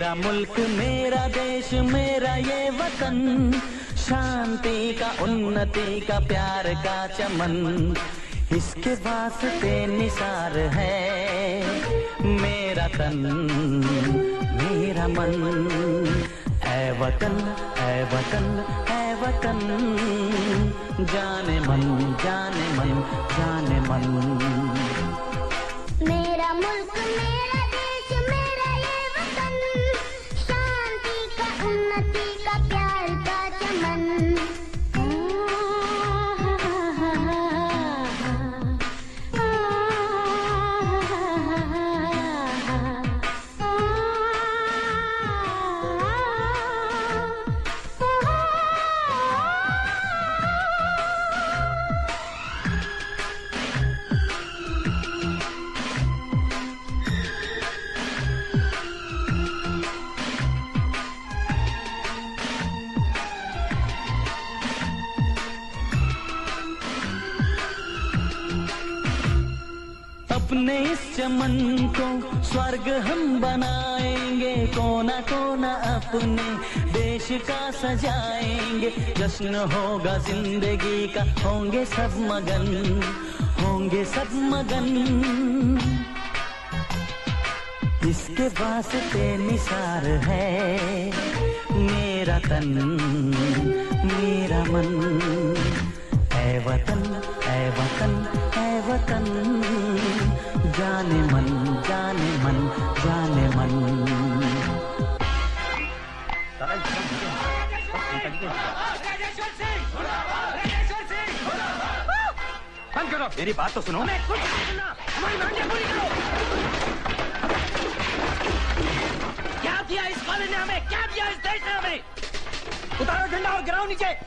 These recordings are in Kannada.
मेरा मुल्क मेरा देश मेरा ये वतन, शांति का उन्नति का प्यार का चमन, इसके वास्ते निसार है मेरा तन मेरा मन। ऐ वतन ऐ वतन ऐ वतन, जाने मन जाने मन जाने मन। मेरा मुल्क मेरा देश मेरा ये वतन, शांति का उन्नति का प्यार का चमन। अपने इस चमन को स्वर्ग हम बनाएंगे, कोना कोना अपने देश का सजाएंगे। जश्न होगा जिंदगी का, होंगे सब मगन होंगे सब मगन। इसके वास्ते निसार है मेरा तन मेरा मन। ऐ वतन ऐ वतन ऐ वतन, जाने मन जाने मन जाने मन। बंद करो, मेरी बात तो सुनो। कुछ सुनना, हमारी मांगे पूरी करो। क्या दिया इस कॉलेज ने हमें, क्या दिया इस देश ने हमें? उतारो झंडा और गिराओ नीचे।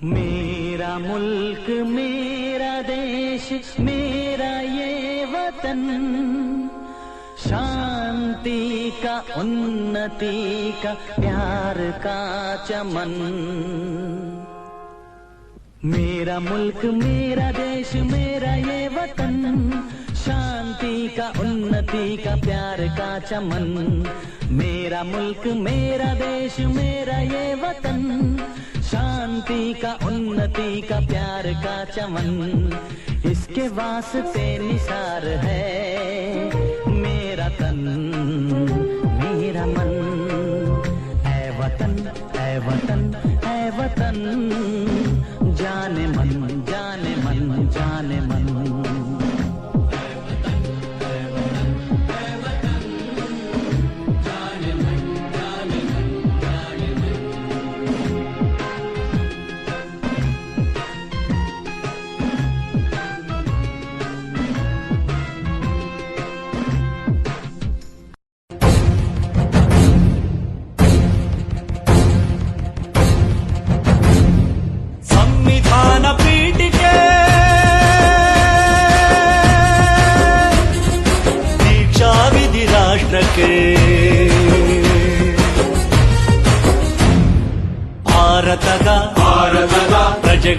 मेरा मुल्क मेरा देश मेरा ये वतन, शांति का उन्नति का प्यार का चमन। मेरा मुल्क मेरा देश मेरा ये वतन, शांति का उन्नति का प्यार का चमन। मेरा मुल्क मेरा देश मेरा ये वतन, शांति का उन्नति का प्यार का चमन, इसके वास्ते निसार है मेरा तन मेरा मन। ऐ वतन ऐ वतन ऐ वतन, जाने मन जाने मन जाने मन।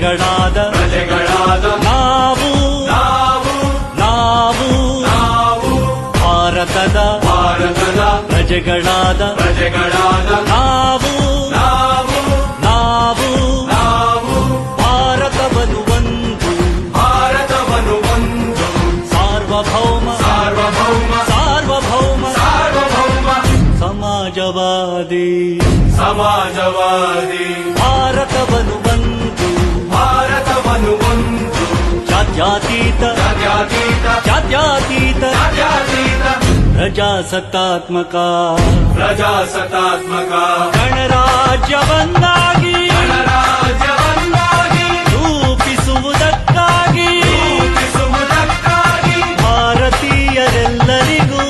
ಪ್ರಜೆಗಳಾದ ನಾವು ಭಾರತದ ಪ್ರಜೆಗಳಾದ ನಾವು ಭಾರತವನ್ನು ಒಂದು ಸಾರ್ವಭೌಮ ಸಮಾಜವಾದಿ ಭಾರತವನ್ನು ಒಂದು ಜಾತ್ಯತೀತ ಪ್ರಜಾಸತ್ತಾತ್ಮಕ ಗಣರಾಜ್ಯವನ್ನಾಗಿ ರೂಪಿಸುವುದಕ್ಕಾಗಿ ಭಾರತೀಯರೆಲ್ಲರಿಗೂ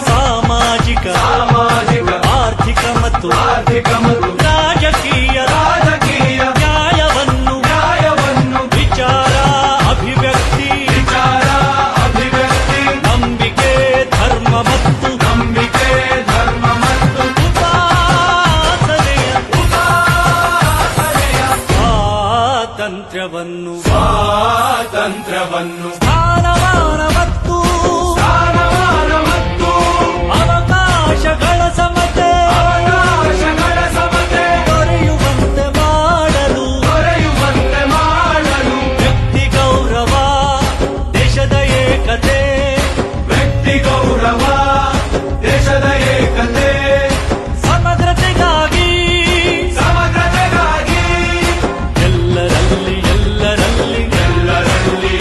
ಸಾಮಾಜಿಕ ಆರ್ಥಿಕ ಮತ್ತು ರಾಜಕೀಯ ನ್ಯಾಯವನ್ನು ವಿಚಾರ ಅಭಿವ್ಯಕ್ತಿ ನಂಬಿಕೆ ಧರ್ಮ ಮತ್ತು ಉಪಾಸನೆಯ ಸ್ವಾತಂತ್ರ್ಯವನ್ನು ಸ್ಥಾನಮಾನ ಮತ್ತು ಅವಕಾಶಗಳ ಸಮತೆ ದೊರೆಯುವಂತೆ ಮಾಡಲು ವ್ಯಕ್ತಿ ಗೌರವ ದೇಶದ ಏಕತೆ ಸಮಗ್ರತೆಗಾಗಿ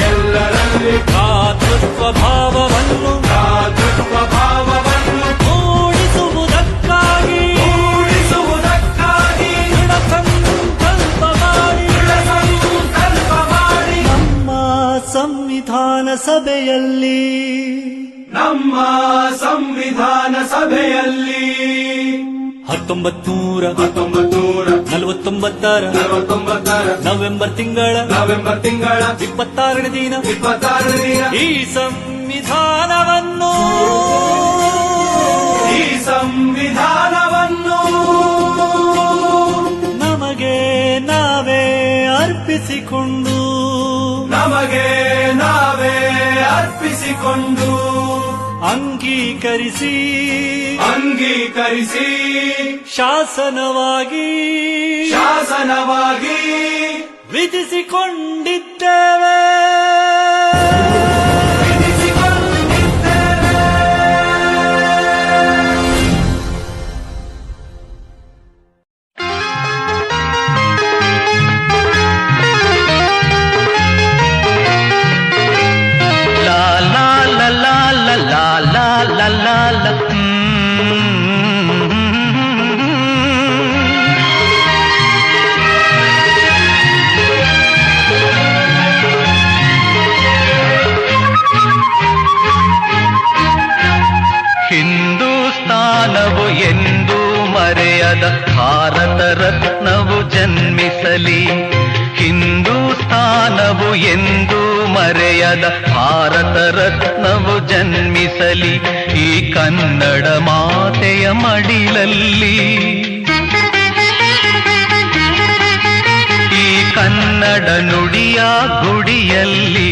ಎಲ್ಲರಲ್ಲಿ ಭ್ರಾತೃತ್ವ ಭಾವವನ್ನು ಮೂಡಿಸುವುದಕ್ಕಾಗಿ ದೃಢ ಸಂಕಲ್ಪ ಮಾಡಿ ನಮ್ಮ ಸಂವಿಧಾನ ಸಭೆಯಲ್ಲಿ 1949 ನವೆಂಬರ್ ತಿಂಗಳ 26ನೇ ದಿನ ಈ ಸಂವಿಧಾನವನ್ನು ನಮಗೆ ನಾವೇ ಅರ್ಪಿಸಿಕೊಂಡು ಅಂಗೀಕರಿಸಿ ಶಾಸನವಾಗಿ ವಿಧಿಸಿಕೊಂಡಿದ್ದೇವೆ. ಹಿಂದೂಸ್ತಾನವು ಎಂದೂ ಮರೆಯದ ಭಾರತ ರತ್ನವು ಜನ್ಮಿಸಲಿ. ಹಿಂದೂಸ್ತಾನವು ಎಂದೂ ಮರೆಯದ ಭಾರತ ರತ್ನವು ಜನ್ಮಿಸಲಿ. ಈ ಕನ್ನಡ ಮಾತೆಯ ಮಡಿಲಲ್ಲಿ, ಈ ಕನ್ನಡ ನುಡಿಯ ಗುಡಿಯಲ್ಲಿ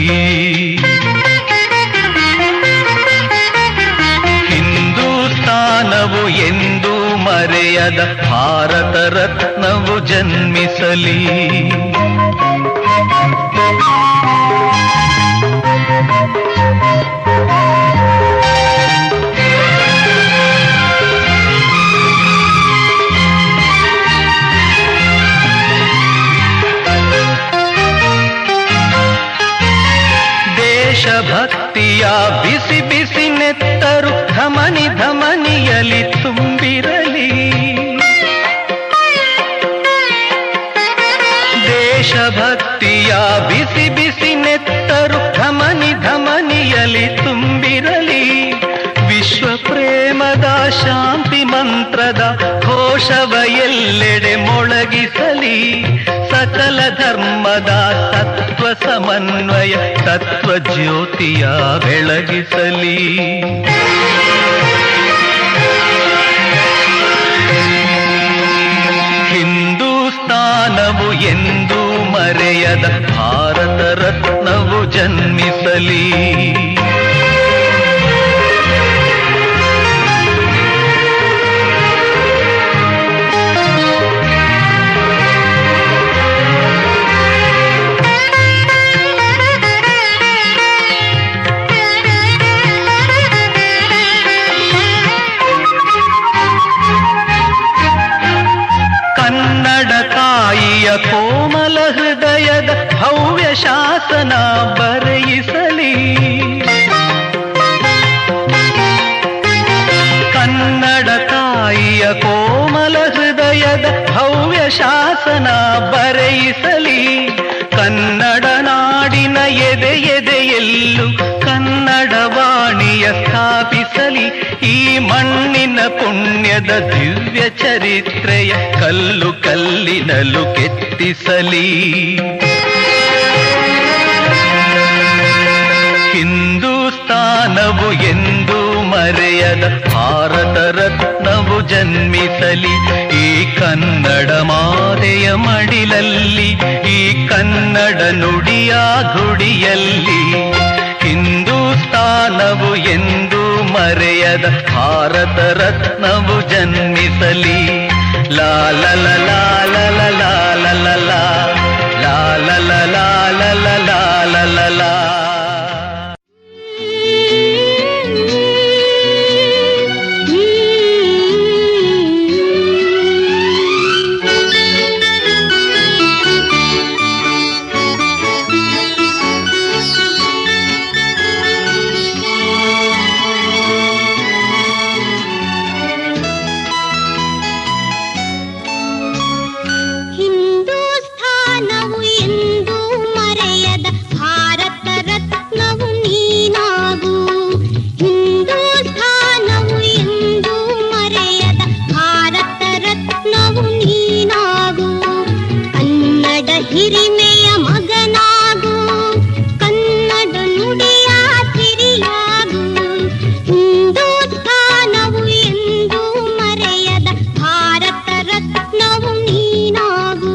ಹಿಂದೂಸ್ತಾನವು ಎಂದೂ ಮರೆಯದ ಭಾರತ ರತ್ನವು ಜನ್ಮಿಸಲಿ. ದೇಶಭಕ್ತಿಯ ಬಿಸಿ ಬಿಸಿ ನೆತ್ತರು ಧಮನಿ ಧಮನಿಯಲಿ ತುಂಬಿರಲಿ. ದೇಶಭಕ್ತಿಯ ಬಿಸಿ ಬಿಸಿ ನೆತ್ತರು ಧಮನಿ ಧಮನಿಯಲಿ ತುಂಬಿರಲಿ. ವಿಶ್ವ ಪ್ರೇಮದ ಶಾಂತಿ ಮಂತ್ರದ ಘೋಷವ ಎಲ್ಲೆಡೆ ಮೊಳಗಿಸಲಿ. ಸಕಲ ಧರ್ಮದ ತತ್ವ ಸಮನ್ವಯ ತತ್ವ ಜ್ಯೋತಿಯ ಬೆಳಗಿಸಲಿ. ಹಿಂದೂಸ್ತಾನವು ಸ್ಥಾನವು ಎಂದೂ ಮರೆಯದ ಭಾರತ ರತ್ನವು ಜನ್ಮಿಸಲಿ. ಕನ್ನಡ ತಾಯಿಯ ಕೋಮಲ ಹೃದಯದ ಭವ್ಯ ಶಾಸನ ಬರೆಯಿಸಲಿ. ಕನ್ನಡ ತಾಯಿಯ ಕೋಮಲ ಹೃದಯದ ಭವ್ಯ ಶಾಸನ ಬರೆಯಿಸಲಿ. ಕನ್ನಡ ನಾಡಿನ ಎದೆ ಎದೆಯಲ್ಲೂ ಕನ್ನಡ ವಾಣಿಯ ಸ್ಥಾಪಿಸಲಿ. ಈ ಮಣ್ಣಿನ ಪುಣ್ಯದ ದಿವ್ಯ ಚರಿತ್ರೆಯ ಕಲ್ಲು ಕಲ್ಲಿನಲ್ಲೂ ಕೆತ್ತಿಸಲಿ. ಹಿಂದೂಸ್ತಾನವು ಎಂದೂ ಮರೆಯದ ಭಾರತ ರತ್ನವು ಜನ್ಮಿಸಲಿ. ಈ ಕನ್ನಡ ಮಾತೆಯ ಮಡಿಲಲ್ಲಿ, ಈ ಕನ್ನಡ ನುಡಿಯ ಗುಡಿಯಲ್ಲಿ. ಹಿಂದೂಸ್ತಾನವು ಎಂದೂ ಮರೆಯದ ಭಾರತ ರತ್ನವು ಜನ್ಮಿಸಲಿ. ಲಾ ಲ ಲ ಲಾ ಲ ಲ ಲಾ ಲ ಲ ಲಾ ಲಾ ಲ ಲ ಲಾ ಲ ಲ ಲಾ ಲ ಲ ಲಾ. ಹಿಂದೂಸ್ಥಾನವು ಎಂದೂ ಮರೆಯದ ಭಾರತ ರತ್ನವು ನೀನಾಗು. ಹಿಂದೂಸ್ಥಾನವು ಎಂದೂ ಮರೆಯದ ಭಾರತ ರತ್ನವು ನೀನಾಗು. ಕನ್ನಡ ಹಿರಿಮೆಯ ಮಗನಾಗು, ಕನ್ನಡ ನುಡಿಯ ಸಿರಿಯಾಗು. ಹಿಂದೂಸ್ಥಾನವು ಎಂದೂ ಮರೆಯದ ಭಾರತ ರತ್ನವು ನೀನಾಗು.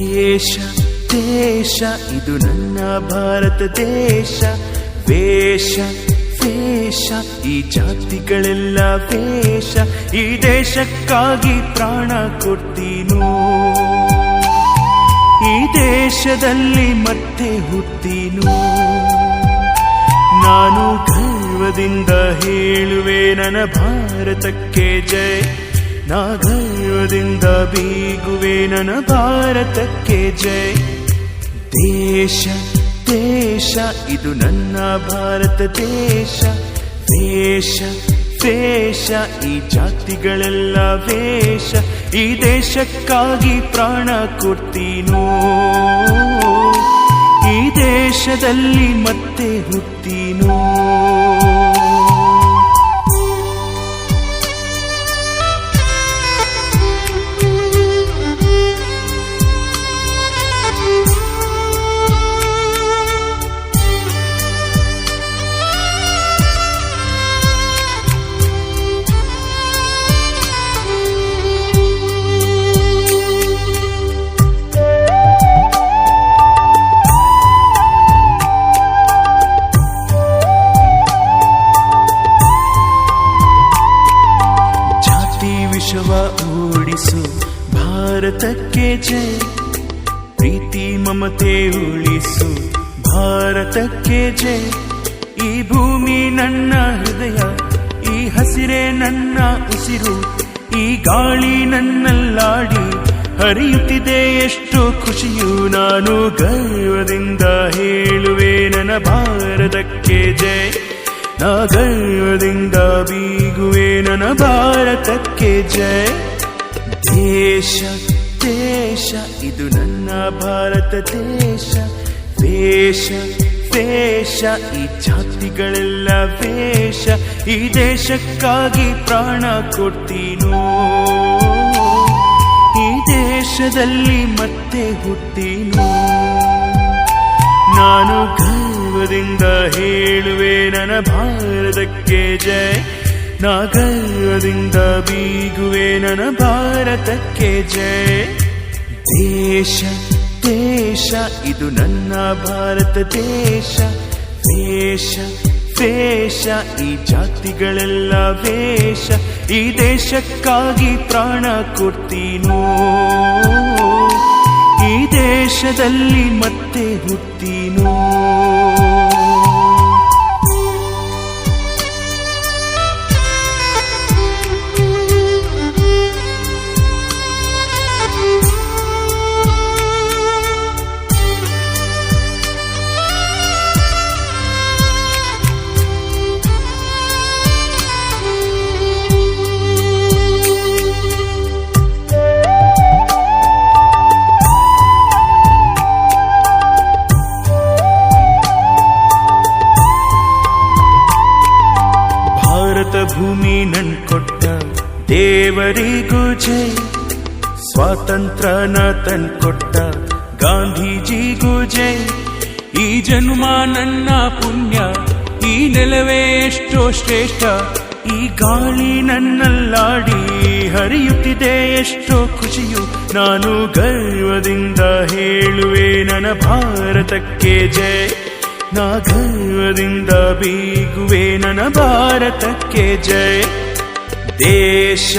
ದೇಶ ದೇಶ ಇದು ನನ್ನ ಭಾರತ ದೇಶ. ವೇಷ ವೇಷ ಈ ಜಾತಿಗಳೆಲ್ಲ ವೇಷ. ಈ ದೇಶಕ್ಕಾಗಿ ಪ್ರಾಣ ಕೊಡ್ತೀನೋ. ಈ ದೇಶದಲ್ಲಿ ಮತ್ತೆ ಹುಟ್ಟೀನೋ. ನಾನು ಗರ್ವದಿಂದ ಹೇಳುವೆ ನನ್ನ ಭಾರತಕ್ಕೆ ಜೈ. ನಾ ಗರ್ವದಿಂದ ಬೀಗುವೆ ನನ್ನ ಭಾರತಕ್ಕೆ ಜೈ. ದೇಶ ದೇಶ ಇದು ನನ್ನ ಭಾರತ ದೇಶ. ವೇಷ ವೇಷ ಈ ಜಾತಿಗಳೆಲ್ಲ ವೇಷ. ಈ ದೇಶಕ್ಕಾಗಿ ಪ್ರಾಣ ಕೊಡ್ತೀನೋ. ಈ ದೇಶದಲ್ಲಿ ಮತ್ತೆ ಹುಟ್ಟೀನೋ. ವಿಷವ ಓಡಿಸು ಭಾರತಕ್ಕೆ ಜೈ. ಪ್ರೀತಿ ಮಮತೆ ಉಳಿಸು ಭಾರತಕ್ಕೆ ಜೈ. ಈ ಭೂಮಿ ನನ್ನ ಹೃದಯ, ಈ ಹಸಿರೇ ನನ್ನ ಉಸಿರು. ಈ ಗಾಳಿ ನನ್ನಲ್ಲಾಡಿ ಹರಿಯುತ್ತಿದೆ ಎಷ್ಟು ಖುಷಿಯು. ನಾನು ಗರ್ವದಿಂದ ಹೇಳುವೆ ನನ್ನ ಭಾರತಕ್ಕೆ ಜೈ. ನಾ ಗರ್ವದಿಂದ ಬೀಗುವೆ ನನ್ನ ಭಾರತಕ್ಕೆ ಜೈ. ದೇಶ ದೇಶ ಇದು ನನ್ನ ಭಾರತ ದೇಶ. ವೇಷ ವೇಷ ಈ ಜಾತಿಗಳೆಲ್ಲ ವೇಷ. ಈ ದೇಶಕ್ಕಾಗಿ ಪ್ರಾಣ ಕೊಡ್ತೀನೋ. ಈ ದೇಶದಲ್ಲಿ ಮತ್ತೆ ಹುಟ್ಟೀನೋ. ನಾನು ಗರ್ವದಿಂದ ಹೇಳುವೆ ನನ್ನ ಭಾರತಕ್ಕೆ ಜೈ. ನಾ ಗರ್ವದಿಂದ ಬೀಗುವೆ ನನ್ನ ಭಾರತಕ್ಕೆ ಜೈ. ದೇಶ ದೇಶ ಇದು ನನ್ನ ಭಾರತ ದೇಶ. ವೇಷ ವೇಷ ಈ ಜಾತಿಗಳೆಲ್ಲ ವೇಷ. ಈ ದೇಶಕ್ಕಾಗಿ ಪ್ರಾಣ ಕೊಡ್ತೀನೋ. ಈ ದೇಶದಲ್ಲಿ ಮತ್ತೆ ಹುಟ್ಟೀನೋ. ಭೂಮಿ ನನ್ ಕೊಟ್ಟ ದೇವರಿಗೂ ಜೈ. ಸ್ವಾತಂತ್ರ್ಯನ ತಂದ್ಕೊಟ್ಟ ಗಾಂಧೀಜಿಗೂ ಜೈ. ಈ ಜನ್ಮ ನನ್ನ ಪುಣ್ಯ, ಈ ನೆಲವೇ ಎಷ್ಟೋ ಶ್ರೇಷ್ಠ. ಈ ಗಾಳಿ ನನ್ನಲ್ಲಾಡಿ ಹರಿಯುತ್ತಿದೆ ಎಷ್ಟೋ ಖುಷಿಯು. ನಾನು ಗರ್ವದಿಂದ ಹೇಳುವೆ ನನ್ನ ಭಾರತಕ್ಕೆ ಜೈ. ನಾ ಗರ್ವದಿಂದ ಬೀಗುವೆ ನನ್ನ ಭಾರತಕ್ಕೆ ಜೈ. ದೇಶ